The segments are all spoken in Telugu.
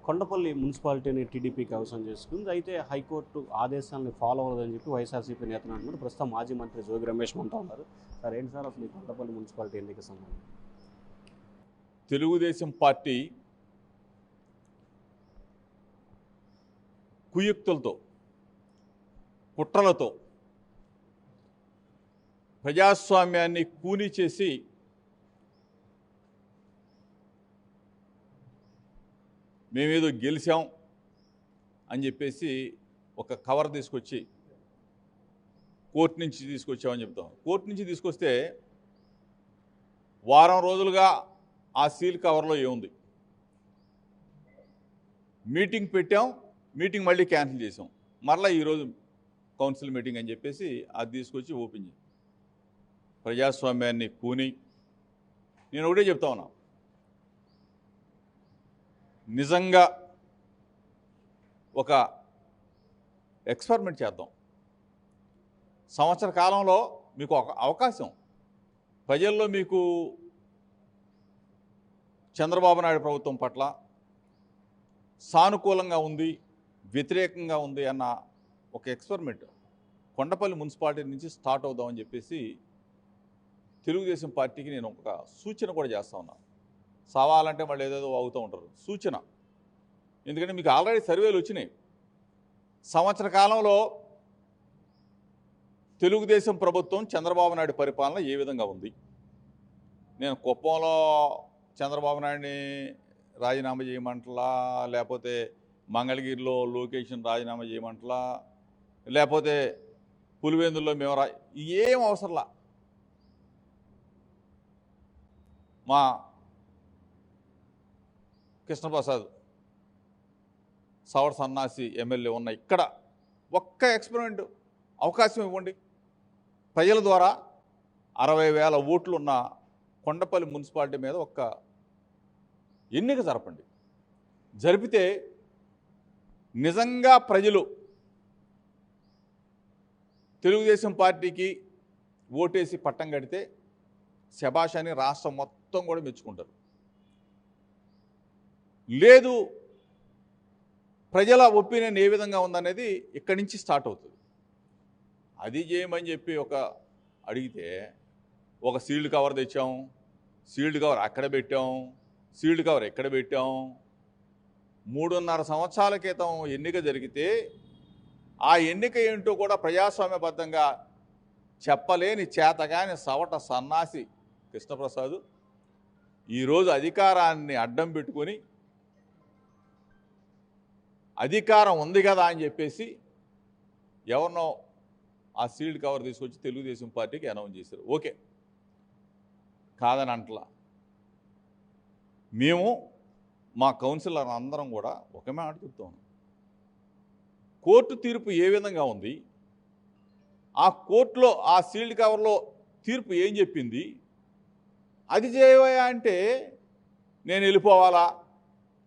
కొండపల్లి మున్సిపాలిటీని టీడీపీ కైవసం చేసుకుంది. అయితే హైకోర్టు ఆదేశాలను ఫాలో అవ్వదని చెప్పి వైఎస్ఆర్సీపీ నేతలు అంటున్నారు. ప్రస్తుతం మాజీ మంత్రి జోగి రమేష్ అంటూ ఉన్నారు. సార్ ఏంటి సార్ అసలు ఈ కొండపల్లి మున్సిపాలిటీ ఎన్నిక సంబంధం? తెలుగుదేశం పార్టీ కుయుక్తులతో, కుట్రలతో ప్రజాస్వామ్యాన్ని కూని చేసి మేమేదో గెలిచాం అని చెప్పేసి ఒక కవర్ తీసుకొచ్చి కోర్టు నుంచి తీసుకొచ్చామని చెప్తాం. కోర్టు నుంచి తీసుకొస్తే వారం రోజులుగా ఆ సీల్ కవర్లో ఏముంది? మీటింగ్ పెట్టాం, మీటింగ్ మళ్ళీ క్యాన్సిల్ చేసాం, మరలా ఈరోజు కౌన్సిల్ మీటింగ్ అని చెప్పేసి అది తీసుకొచ్చి ఓపెన్ చేయాలి. ప్రజాస్వామ్యాన్ని కూని నేను ఒకటే చెప్తా ఉన్నా, నిజంగా ఒక ఎక్స్పెరిమెంట్ చేద్దాం. సంవత్సర కాలంలో మీకు ఒక అవకాశం, ప్రజల్లో మీకు చంద్రబాబు నాయుడు ప్రభుత్వం పట్ల సానుకూలంగా ఉంది, వ్యతిరేకంగా ఉంది అన్న ఒక ఎక్స్పెరిమెంట్ కొండపల్లి మున్సిపాలిటీ నుంచి స్టార్ట్ అవుదామని చెప్పేసి తెలుగుదేశం పార్టీకి నేను ఒక సూచన కూడా చేస్తా ఉన్నాను. సవాలంటే మళ్ళీ ఏదేదో అవుతూ ఉంటారు. సూచన, ఎందుకంటే మీకు ఆల్రెడీ సర్వేలు వచ్చినాయి. సంవత్సర కాలంలో తెలుగుదేశం ప్రభుత్వం చంద్రబాబు నాయుడు పరిపాలన ఏ విధంగా ఉంది? నేను కుప్పంలో చంద్రబాబు నాయుడిని రాజీనామా చేయమంటలా, లేకపోతే మంగళగిరిలో లోకేష్ని రాజీనామా చేయమంటలా, లేకపోతే పులివెందుల్లో మేము ఏం అవసరంలా. మా కృష్ణప్రసాద్ సవర్ సన్నాసి ఎమ్మెల్యే ఉన్న ఇక్కడ ఒక్క ఎక్స్పెరిమెంట్ అవకాశం ఇవ్వండి. ప్రజల ద్వారా 60,000 ఓట్లు ఉన్న కొండపల్లి మున్సిపాలిటీ మీద ఒక్క ఎన్నిక జరపండి. జరిపితే నిజంగా ప్రజలు తెలుగుదేశం పార్టీకి ఓటేసి పట్టం కడితే శభాష్ అని రాష్ట్రం మొత్తం కూడా మెచ్చుకుంటారు. లేదు, ప్రజల ఒపీనియన్ ఏ విధంగా ఉందనేది ఇక్కడి నుంచి స్టార్ట్ అవుతుంది. అది చేయమని చెప్పి ఒక అడిగితే ఒక సీల్డ్ కవర్ తెచ్చాం, సీల్డ్ కవర్ అక్కడ పెట్టాం, సీల్డ్ కవర్ ఎక్కడ పెట్టాం. 3.5 సంవత్సరాల క్రితం ఎన్నిక జరిగితే ఆ ఎన్నిక ఏంటో కూడా ప్రజాస్వామ్యబద్ధంగా చెప్పలేని చేతగాని సవట సన్నాసి కృష్ణప్రసాద్ ఈరోజు అధికారాన్ని అడ్డం పెట్టుకొని అధికారం ఉంది కదా అని చెప్పేసి ఎవరినో ఆ సీల్డ్ కవర్ తీసుకొచ్చి తెలుగుదేశం పార్టీకి అనౌన్స్ చేశారు. ఓకే, కాదని అంటలా. మేము మా కౌన్సిలర్ అందరం కూడా ఒకే మాట చెప్తాం, కోర్టు తీర్పు ఏ విధంగా ఉంది, ఆ కోర్టులో ఆ సీల్డ్ కవర్లో తీర్పు ఏం చెప్పింది, అది చేయవా అంటే నేను వెళ్ళిపోవాలా,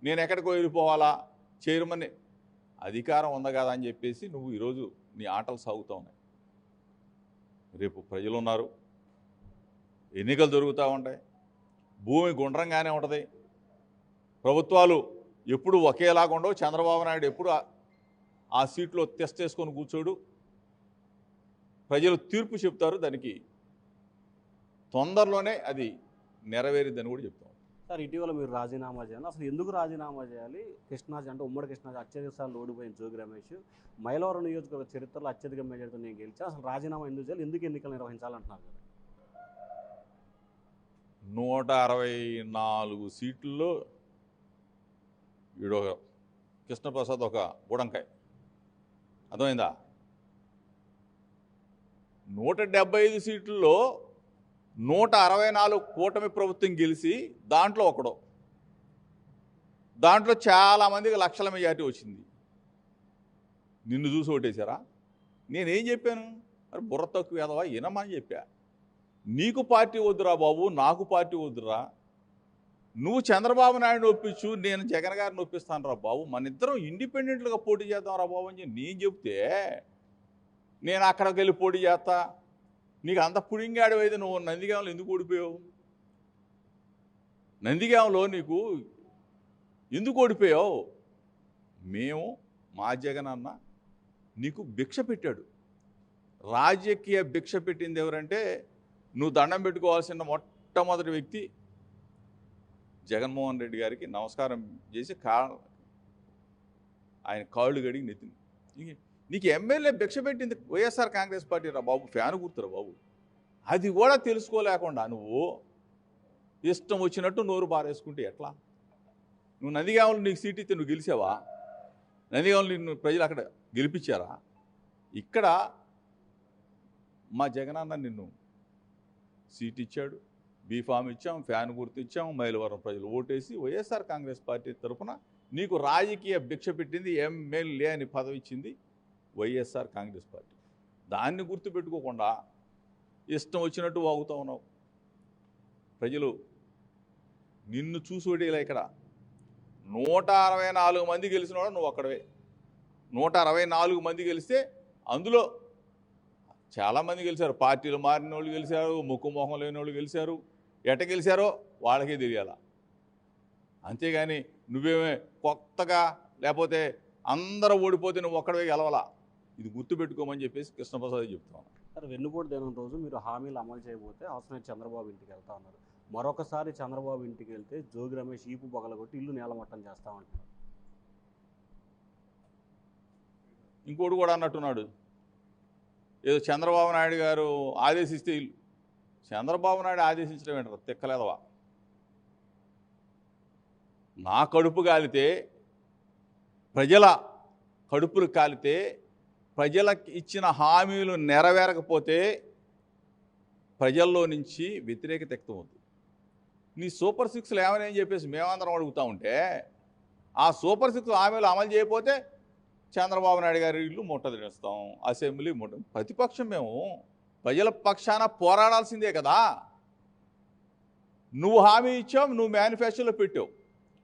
నేను ఎక్కడికో వెళ్ళిపోవాలా, చైర్మన్ అధికారం ఉంది కదా అని చెప్పేసి నువ్వు ఈరోజు నీ ఆటలు సాగుతూ ఉన్నాయి. రేపు ప్రజలు ఉన్నారు, ఎన్నికలు జరుగుతూ ఉంటాయి, భూమి గుండ్రంగానే ఉంటుంది, ప్రభుత్వాలు ఎప్పుడు ఒకేలాగా ఉండవు. చంద్రబాబు నాయుడు ఎప్పుడు ఆ సీట్లో టెస్ట్ చేసుకొని కూర్చోడు. ప్రజలు తీర్పు చెప్తారు, దానికి తొందరలోనే అది నెరవేరిద్దని కూడా చెప్తాం. సార్ ఇటీవల మీరు రాజీనామా చేయాలి, అసలు ఎందుకు రాజీనామా చేయాలి? కృష్ణాజీ అంటే ఉమ్మడి కృష్ణాజీ అత్యధిక సార్లు ఓడిపోయిన జోగి రమేష్ మైలవరం నియోజకవర్గ చరిత్రలో అత్యధిక మెజారిటీతో నేను గెలిచా, అసలు రాజీనామా ఎందుకు చేయాలి, ఎందుకు ఎన్నికలు నిర్వహించాలంటున్నారు కదా? 164 సీట్లలో వీడొక కృష్ణప్రసాద్ ఒక బుడంకాయ, అర్థమైందా? 175 సీట్లలో 164 కూటమి ప్రభుత్వం గెలిచి దాంట్లో ఒకడు, దాంట్లో చాలామందికి లక్షల మెజారిటీ వచ్చింది. నిన్ను చూసి ఓటేశారా? నేనేం చెప్పాను? మరి బుర్ర తక్కువ ఎదవా వినమని చెప్పా. నీకు పార్టీ వద్దురా బాబు, నాకు పార్టీ వద్దురా, నువ్వు చంద్రబాబు నాయుడు ఒప్పించు, నేను జగన్ గారిని ఒప్పిస్తాను రా బాబు, మన ఇద్దరం ఇండిపెండెంట్గా పోటీ చేద్దాం రా బాబు అని నేను చెప్తే నేను అక్కడికి వెళ్ళి పోటీ చేస్తా, నీకు అంత పుడింగాడు అయితే నువ్వు నందిగాంలో ఎందుకు ఓడిపోయావు? నందిగాంలో నీకు ఎందుకు ఓడిపోయావు? మా జగన్ అన్న నీకు భిక్ష పెట్టాడు. రాజకీయ భిక్ష పెట్టింది ఎవరంటే నువ్వు దండం పెట్టుకోవాల్సిన మొట్టమొదటి వ్యక్తి జగన్మోహన్ రెడ్డి గారికి నమస్కారం చేసి ఆయన కాళ్ళు గడిగి నెత్తింది. నీకు ఎమ్మెల్యే భిక్ష పెట్టింది వైఎస్ఆర్ కాంగ్రెస్ పార్టీ రా బాబు, ఫ్యాన్ గుర్తురా బాబు. అది కూడా తెలుసుకోలేకుండా నువ్వు ఇష్టం వచ్చినట్టు నోరు బారేసుకుంటే ఎట్లా? నువ్వు నందిగామలో నీకు సీట్ ఇస్తే నువ్వు గెలిచావా? నందిగామలో నిన్ను ప్రజలు అక్కడ గెలిపించారా? ఇక్కడ మా జగనన్న నిన్ను సీట్ ఇచ్చాడు, బీఫామ్ ఇచ్చాం, ఫ్యాన్ గుర్తు ఇచ్చాం, మైలవరం ప్రజలు ఓటేసి వైఎస్ఆర్ కాంగ్రెస్ పార్టీ తరఫున నీకు రాజకీయ భిక్ష పెట్టింది, ఎమ్మెల్యే అని పదవి ఇచ్చింది వైఎస్ఆర్ కాంగ్రెస్ పార్టీ. దాన్ని గుర్తుపెట్టుకోకుండా ఇష్టం వచ్చినట్టు వాగుతూ ఉన్నావు. ప్రజలు నిన్ను చూసి ఓటేలా. ఇక్కడ 164 మంది గెలిచినవాడు నువ్వు అక్కడవే. 164 మంది గెలిస్తే అందులో చాలామంది గెలిచారు. పార్టీలు మారిన వాళ్ళు గెలిచారు, ముక్కు మొహం లేని వాళ్ళు గెలిచారు. ఎట గెలిచారో వాళ్ళకే తెలియాల. అంతేగాని నువ్వేమే కొత్తగా లేకపోతే అందరూ ఓడిపోతే నువ్వు ఒక్కడే గెలవాలా. ఇది గుర్తుపెట్టుకోమని చెప్పేసి కృష్ణప్రసాద్ చెప్తున్నాను. సార్, వెన్నుపోటు దినం రోజు మీరు హామీలు అమలు చేయబోతే అవసరమైన చంద్రబాబు ఇంటికి వెళ్తా ఉన్నారు. మరొకసారి చంద్రబాబు ఇంటికి వెళ్తే జోగి రమేష్ ఈపు పగలగొట్టి ఇల్లు నేలమట్టం చేస్తామంటున్నారు. ఇంకోటి కూడా అన్నట్టున్నాడు, ఏదో చంద్రబాబు నాయుడు గారు ఆదేశిస్తే ఇల్లు. చంద్రబాబు నాయుడు ఆదేశించడం ఏంటారు? తిక్కలేదవా. నా కడుపు కాలితే, ప్రజల కడుపులు కాలితే, ప్రజలకు ఇచ్చిన హామీలు నెరవేరకపోతే ప్రజల్లో నుంచి వ్యతిరేకత వ్యక్తమవుతుంది. నీ సూపర్ సిక్స్లు ఏమని చెప్పేసి మేమందరం అడుగుతూ ఉంటే ఆ సూపర్ సిక్స్ హామీలు అమలు చేయకపోతే చంద్రబాబు నాయుడు గారి ఇల్లు ముట్టదిస్తాం, అసెంబ్లీ ప్రతిపక్షం మేము ప్రజల పక్షాన పోరాడాల్సిందే కదా. నువ్వు హామీ ఇచ్చావు, నువ్వు మేనిఫెస్టోలో పెట్టావు.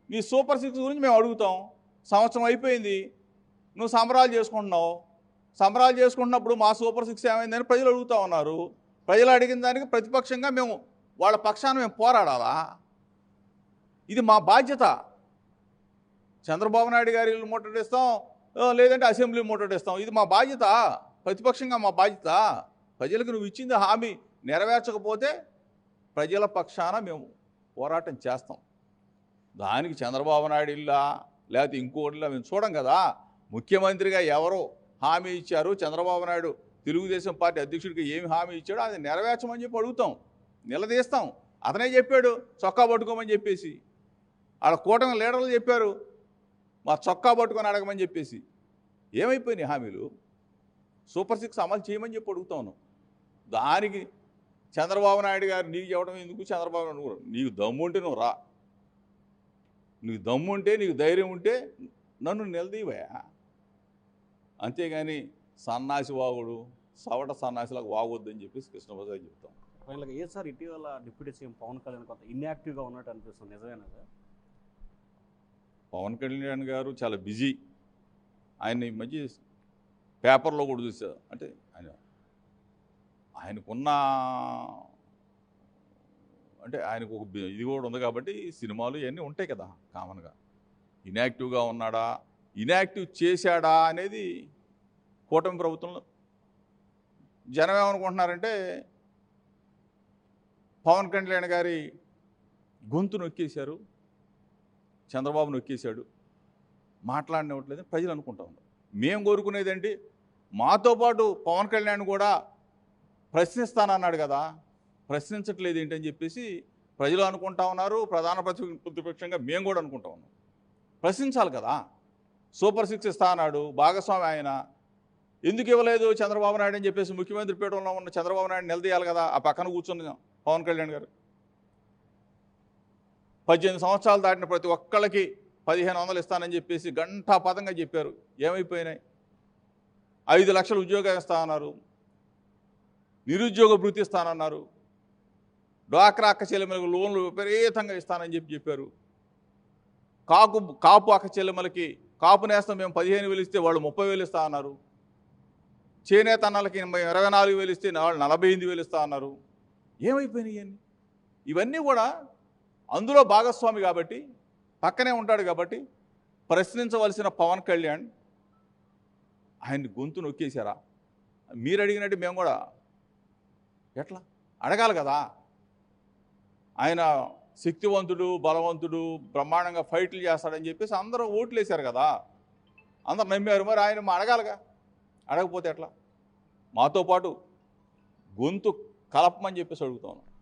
నీ సూపర్ సిక్స్ గురించి మేము అడుగుతాం. సంవత్సరం అయిపోయింది, నువ్వు సంబరాలు చేసుకుంటున్నావు. సంబరాలు చేసుకుంటున్నప్పుడు మా సూపర్ సిక్స్ ఏమైందని ప్రజలు అడుగుతూ ఉన్నారు. ప్రజలు అడిగిన దానికి ప్రతిపక్షంగా మేము వాళ్ళ పక్షాన మేము పోరాడాలా? ఇది మా బాధ్యత. చంద్రబాబు నాయుడు గారి ఇల్లు ముట్టడిస్తాం, లేదంటే అసెంబ్లీ ముట్టడిస్తాం. ఇది మా బాధ్యత, ప్రతిపక్షంగా మా బాధ్యత. ప్రజలకు నువ్వు ఇచ్చింది హామీ నెరవేర్చకపోతే ప్రజల పక్షాన మేము పోరాటం చేస్తాం. దానికి చంద్రబాబు నాయుడు ఇల్లా లేకపోతే ఇంకోటిలా మేము చూడం కదా. ముఖ్యమంత్రిగా ఎవరో హామీ ఇచ్చారు, చంద్రబాబు నాయుడు తెలుగుదేశం పార్టీ అధ్యక్షుడికి ఏమి హామీ ఇచ్చాడో అది నెరవేర్చమని చెప్పి అడుగుతాం, నిలదీస్తాం. అతనే చెప్పాడు చొక్కా పట్టుకోమని చెప్పేసి. ఆడ కూటమి లీడర్లు చెప్పారు మా చొక్కా పట్టుకొని అడగమని చెప్పేసి. ఏమైపోయినాయి హామీలు? సూపర్ సిక్స్ అమలు చేయమని చెప్పి అడుగుతాను. దానికి చంద్రబాబు నాయుడు గారు నీకు చెప్పడం ఎందుకు? చంద్రబాబు నాయుడు కూడా నీకు దమ్ముంటే నువ్వు రా, నీకు దమ్ముంటే నీకు ధైర్యం ఉంటే నన్ను నిలదీవయా. అంతేగాని సన్నాసి వాగుడు, సవట సన్నాసిలాగా వాగొద్దని చెప్పేసి కృష్ణప్రసాద్ చెప్తాం. ఫైనల్గా ఏ సార్ ఇటీవల డిప్యూటీ సీఎం పవన్ కళ్యాణ్ కొంత ఇన్యాక్టివ్గా ఉన్నట్టు అనిపిస్తుంది, నిజమేనా సార్? పవన్ కళ్యాణ్ గారు చాలా బిజీ. ఆయన ఈ మధ్య పేపర్లో కూడా చూశారు. అంటే ఆయనకున్న అంటే ఆయనకు ఒక ఇది కూడా ఉంది కాబట్టి సినిమాలు ఇవన్నీ ఉంటాయి కదా కామన్గా. ఇన్యాక్టివ్గా ఉన్నాడా, ఇన్యాక్టివ్ చేశాడా అనేది కూటమి ప్రభుత్వంలో జనం ఏమనుకుంటున్నారంటే పవన్ కళ్యాణ్ గారి గొంతు నొక్కేశారు, చంద్రబాబు నొక్కేశాడు, మాట్లాడినట్లేదని ప్రజలు అనుకుంటా ఉన్నారు. మేము కోరుకునేది ఏంటి, మాతో పాటు పవన్ కళ్యాణ్ కూడా ప్రశ్నిస్తానన్నాడు కదా, ప్రశ్నించట్లేదు ఏంటని చెప్పేసి ప్రజలు అనుకుంటా ఉన్నారు. ప్రధాన ప్రతిపక్షంగా మేము కూడా అనుకుంటా ఉన్నాం. ప్రశ్నించాలి కదా. సూపర్ సిక్స్ ఇస్తా అన్నాడు, భాగస్వామి ఆయన, ఎందుకు ఇవ్వలేదు చంద్రబాబు నాయుడు అని చెప్పేసి ముఖ్యమంత్రి పీఠంలో ఉన్న చంద్రబాబు నాయుడు నిలదీయాలి కదా. ఆ పక్కన కూర్చున్న పవన్ కళ్యాణ్ గారు 18 సంవత్సరాలు దాటిన ప్రతి ఒక్కళ్ళకి 1500 ఇస్తానని చెప్పేసి ఘంటాపథంగా చెప్పారు. ఏమైపోయినాయి? 5 లక్షల ఉద్యోగాలు ఇస్తానన్నారు, నిరుద్యోగ భృతి ఇస్తానన్నారు, డ్వాక్రా అక్క చెల్లెమ్మలకు లోన్లు విపరీతంగా ఇస్తానని చెప్పారు. కాపు అక్క చెల్లెమ్మలకి కాపు నేస్తం మేము 15,000 ఇస్తే వాళ్ళు 30,000 ఇస్తా అన్నారు. చేనేత అన్నలకి 24,000 ఇస్తే వాళ్ళు 48,000 ఇస్తా అన్నారు. ఏమైపోయినాయి అన్నీ? ఇవన్నీ కూడా అందులో భాగస్వామి కాబట్టి, పక్కనే ఉంటాడు కాబట్టి ప్రశ్నించవలసిన పవన్ కళ్యాణ్ ఆయన గొంతు నొక్కేశారా? మీరు అడిగినట్టు మేము కూడా ఎట్లా అడగాలి కదా. ఆయన శక్తివంతుడు, బలవంతుడు, బ్రహ్మాండంగా ఫైట్లు చేస్తాడని చెప్పేసి అందరూ ఓట్లు వేశారు కదా, అందరు నమ్మారు. మరి ఆయన అడగాలిగా, అడగకపోతే ఎట్లా? మాతో పాటు గొంతు కలపమని చెప్పేసి అడుగుతాను.